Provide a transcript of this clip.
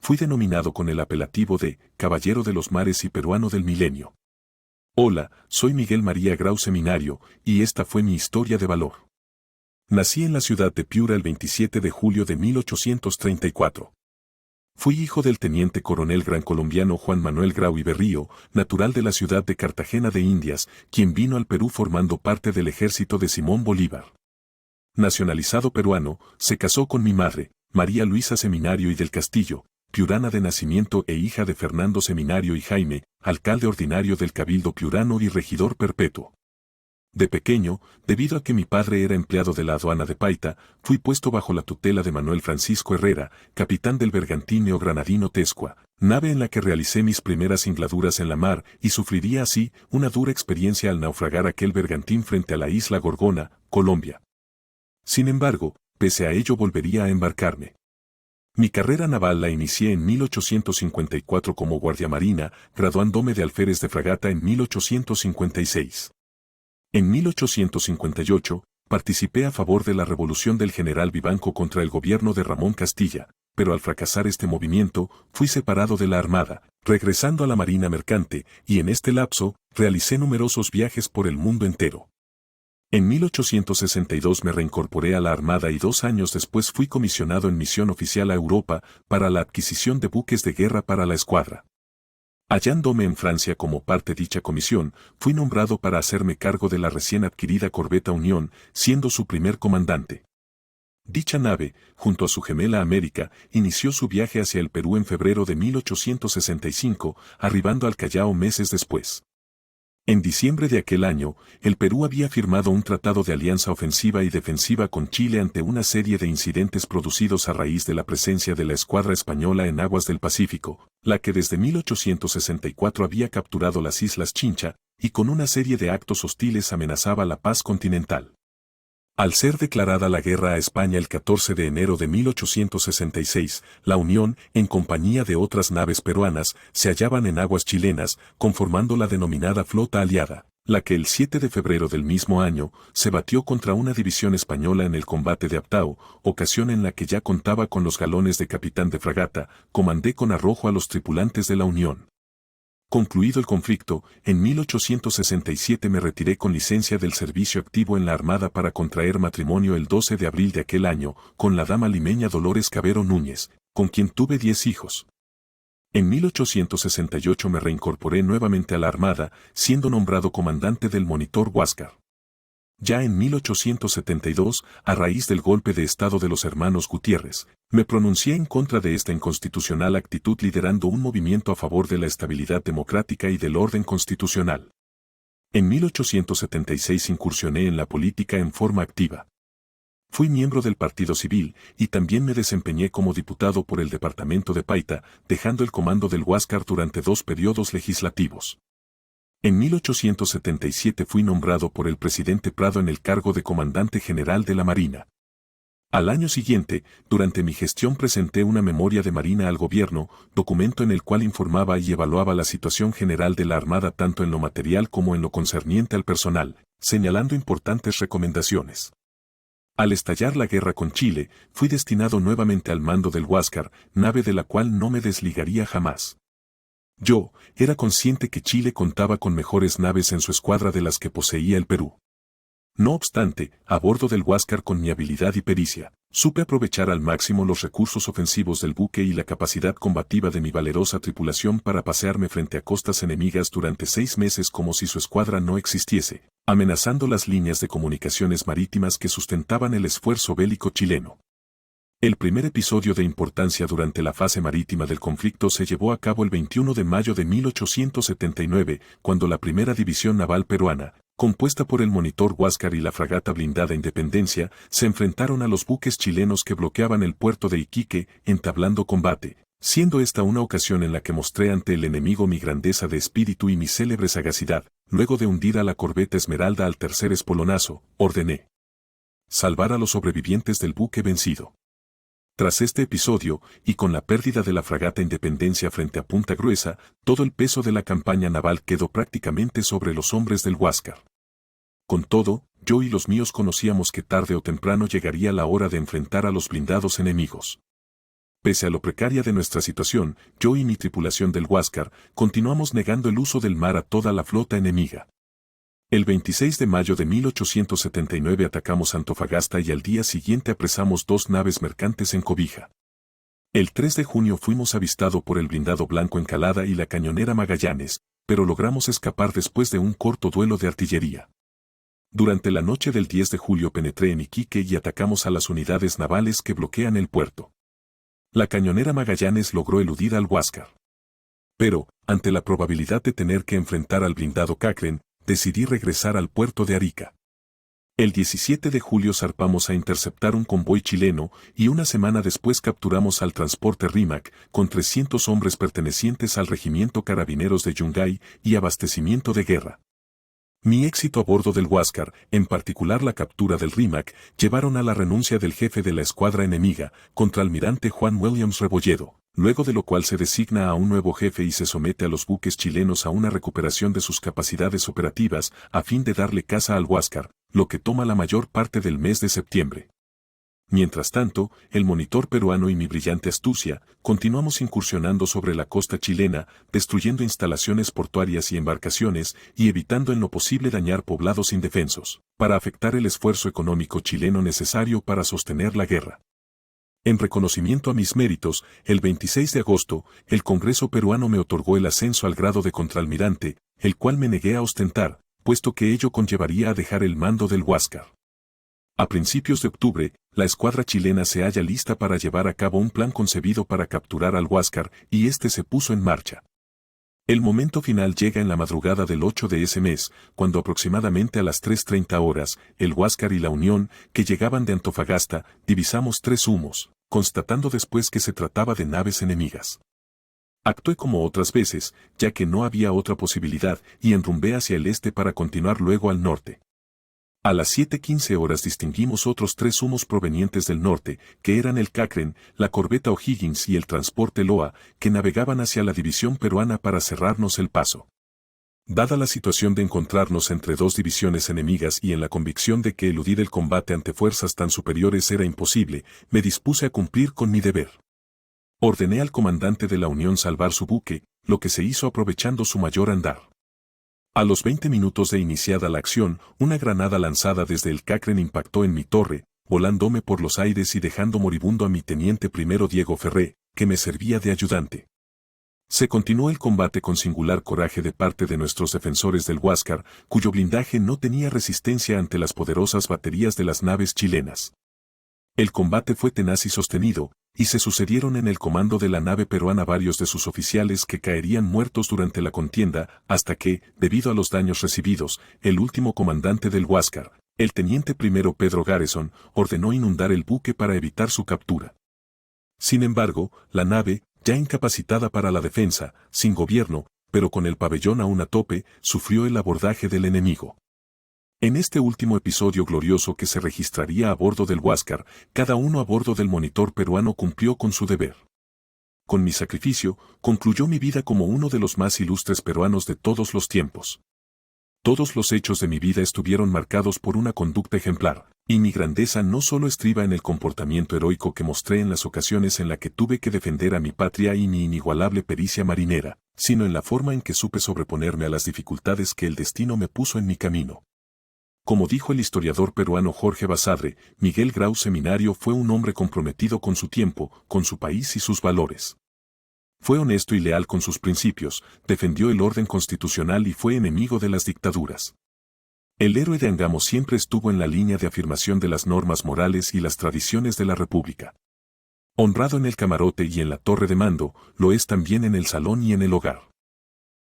Fui denominado con el apelativo de Caballero de los Mares y Peruano del Milenio. Hola, soy Miguel María Grau Seminario, y esta fue mi historia de valor. Nací en la ciudad de Piura el 27 de julio de 1834. Fui hijo del teniente coronel gran colombiano Juan Manuel Grau y Berrío, natural de la ciudad de Cartagena de Indias, quien vino al Perú formando parte del ejército de Simón Bolívar. Nacionalizado peruano, se casó con mi madre, María Luisa Seminario y del Castillo, piurana de nacimiento e hija de Fernando Seminario y Jaime, alcalde ordinario del Cabildo piurano y regidor perpetuo. De pequeño, debido a que mi padre era empleado de la aduana de Paita, fui puesto bajo la tutela de Manuel Francisco Herrera, capitán del bergantín neogranadino Tescua, nave en la que realicé mis primeras singladuras en la mar y sufriría así una dura experiencia al naufragar aquel bergantín frente a la isla Gorgona, Colombia. Sin embargo, pese a ello volvería a embarcarme. Mi carrera naval la inicié en 1854 como guardiamarina, graduándome de alférez de fragata en 1856. En 1858, participé a favor de la revolución del general Vivanco contra el gobierno de Ramón Castilla, pero al fracasar este movimiento, fui separado de la Armada, regresando a la Marina Mercante, y en este lapso, realicé numerosos viajes por el mundo entero. En 1862 me reincorporé a la Armada y 2 años después fui comisionado en misión oficial a Europa para la adquisición de buques de guerra para la escuadra. Hallándome en Francia como parte de dicha comisión, fui nombrado para hacerme cargo de la recién adquirida corbeta Unión, siendo su primer comandante. Dicha nave, junto a su gemela América, inició su viaje hacia el Perú en febrero de 1865, arribando al Callao meses después. En diciembre de aquel año, el Perú había firmado un tratado de alianza ofensiva y defensiva con Chile ante una serie de incidentes producidos a raíz de la presencia de la escuadra española en aguas del Pacífico, la que desde 1864 había capturado las Islas Chincha, y con una serie de actos hostiles amenazaba la paz continental. Al ser declarada la guerra a España el 14 de enero de 1866, la Unión, en compañía de otras naves peruanas, se hallaban en aguas chilenas, conformando la denominada Flota Aliada, la que el 7 de febrero del mismo año, se batió contra una división española en el combate de Aptao, ocasión en la que ya contaba con los galones de capitán de fragata, comandé con arrojo a los tripulantes de la Unión. Concluido el conflicto, en 1867 me retiré con licencia del servicio activo en la Armada para contraer matrimonio el 12 de abril de aquel año, con la dama limeña Dolores Cabero Núñez, con quien tuve 10 hijos. En 1868 me reincorporé nuevamente a la Armada, siendo nombrado comandante del monitor Huáscar. Ya en 1872, a raíz del golpe de Estado de los hermanos Gutiérrez, me pronuncié en contra de esta inconstitucional actitud liderando un movimiento a favor de la estabilidad democrática y del orden constitucional. En 1876 incursioné en la política en forma activa. Fui miembro del Partido Civil y también me desempeñé como diputado por el departamento de Paita, dejando el comando del Huáscar durante 2 periodos legislativos. En 1877 fui nombrado por el presidente Prado en el cargo de comandante general de la Marina. Al año siguiente, durante mi gestión presenté una memoria de Marina al gobierno, documento en el cual informaba y evaluaba la situación general de la Armada tanto en lo material como en lo concerniente al personal, señalando importantes recomendaciones. Al estallar la guerra con Chile, fui destinado nuevamente al mando del Huáscar, nave de la cual no me desligaría jamás. Yo, era consciente que Chile contaba con mejores naves en su escuadra de las que poseía el Perú. No obstante, a bordo del Huáscar con mi habilidad y pericia, supe aprovechar al máximo los recursos ofensivos del buque y la capacidad combativa de mi valerosa tripulación para pasearme frente a costas enemigas durante 6 meses como si su escuadra no existiese, amenazando las líneas de comunicaciones marítimas que sustentaban el esfuerzo bélico chileno. El primer episodio de importancia durante la fase marítima del conflicto se llevó a cabo el 21 de mayo de 1879, cuando la primera división naval peruana, compuesta por el monitor Huáscar y la fragata blindada Independencia, se enfrentaron a los buques chilenos que bloqueaban el puerto de Iquique, entablando combate, siendo esta una ocasión en la que mostré ante el enemigo mi grandeza de espíritu y mi célebre sagacidad. Luego de hundir a la corbeta Esmeralda al tercer espolonazo, ordené salvar a los sobrevivientes del buque vencido. Tras este episodio, y con la pérdida de la fragata Independencia frente a Punta Gruesa, todo el peso de la campaña naval quedó prácticamente sobre los hombres del Huáscar. Con todo, yo y los míos conocíamos que tarde o temprano llegaría la hora de enfrentar a los blindados enemigos. Pese a lo precaria de nuestra situación, yo y mi tripulación del Huáscar continuamos negando el uso del mar a toda la flota enemiga. El 26 de mayo de 1879 atacamos Antofagasta y al día siguiente apresamos 2 naves mercantes en Cobija. El 3 de junio fuimos avistados por el blindado Blanco Encalada y la cañonera Magallanes, pero logramos escapar después de un corto duelo de artillería. Durante la noche del 10 de julio penetré en Iquique y atacamos a las unidades navales que bloquean el puerto. La cañonera Magallanes logró eludir al Huáscar. Pero, ante la probabilidad de tener que enfrentar al blindado Cochrane, decidí regresar al puerto de Arica. El 17 de julio zarpamos a interceptar un convoy chileno y una semana después capturamos al transporte Rímac con 300 hombres pertenecientes al regimiento Carabineros de Yungay y abastecimiento de guerra. Mi éxito a bordo del Huáscar, en particular la captura del Rímac, llevaron a la renuncia del jefe de la escuadra enemiga, contraalmirante Juan Williams Rebolledo, luego de lo cual se designa a un nuevo jefe y se somete a los buques chilenos a una recuperación de sus capacidades operativas a fin de darle caza al Huáscar, lo que toma la mayor parte del mes de septiembre. Mientras tanto, el monitor peruano y mi brillante astucia, continuamos incursionando sobre la costa chilena, destruyendo instalaciones portuarias y embarcaciones, y evitando en lo posible dañar poblados indefensos, para afectar el esfuerzo económico chileno necesario para sostener la guerra. En reconocimiento a mis méritos, el 26 de agosto, el Congreso peruano me otorgó el ascenso al grado de contraalmirante, el cual me negué a ostentar, puesto que ello conllevaría a dejar el mando del Huáscar. A principios de octubre, la escuadra chilena se halla lista para llevar a cabo un plan concebido para capturar al Huáscar y este se puso en marcha. El momento final llega en la madrugada del 8 de ese mes, cuando aproximadamente a las 3:30 horas, el Huáscar y la Unión, que llegaban de Antofagasta, divisamos 3 humos, constatando después que se trataba de naves enemigas. Actué como otras veces, ya que no había otra posibilidad, y enrumbé hacia el este para continuar luego al norte. A las 7:15 horas distinguimos otros 3 humos provenientes del norte, que eran el Cochrane, la corbeta O'Higgins y el transporte Loa, que navegaban hacia la división peruana para cerrarnos el paso. Dada la situación de encontrarnos entre 2 divisiones enemigas y en la convicción de que eludir el combate ante fuerzas tan superiores era imposible, me dispuse a cumplir con mi deber. Ordené al comandante de la Unión salvar su buque, lo que se hizo aprovechando su mayor andar. A los 20 minutos de iniciada la acción, una granada lanzada desde el Cochrane impactó en mi torre, volándome por los aires y dejando moribundo a mi teniente primero Diego Ferré, que me servía de ayudante. Se continuó el combate con singular coraje de parte de nuestros defensores del Huáscar, cuyo blindaje no tenía resistencia ante las poderosas baterías de las naves chilenas. El combate fue tenaz y sostenido, y se sucedieron en el comando de la nave peruana varios de sus oficiales que caerían muertos durante la contienda, hasta que, debido a los daños recibidos, el último comandante del Huáscar, el teniente primero Pedro Garrison, ordenó inundar el buque para evitar su captura. Sin embargo, la nave, ya incapacitada para la defensa, sin gobierno, pero con el pabellón aún a tope, sufrió el abordaje del enemigo. En este último episodio glorioso que se registraría a bordo del Huáscar, cada uno a bordo del monitor peruano cumplió con su deber. Con mi sacrificio, concluyó mi vida como uno de los más ilustres peruanos de todos los tiempos. Todos los hechos de mi vida estuvieron marcados por una conducta ejemplar, y mi grandeza no solo estriba en el comportamiento heroico que mostré en las ocasiones en las que tuve que defender a mi patria y mi inigualable pericia marinera, sino en la forma en que supe sobreponerme a las dificultades que el destino me puso en mi camino. Como dijo el historiador peruano Jorge Basadre, Miguel Grau Seminario fue un hombre comprometido con su tiempo, con su país y sus valores. Fue honesto y leal con sus principios, defendió el orden constitucional y fue enemigo de las dictaduras. El héroe de Angamo siempre estuvo en la línea de afirmación de las normas morales y las tradiciones de la República. Honrado en el camarote y en la torre de mando, lo es también en el salón y en el hogar.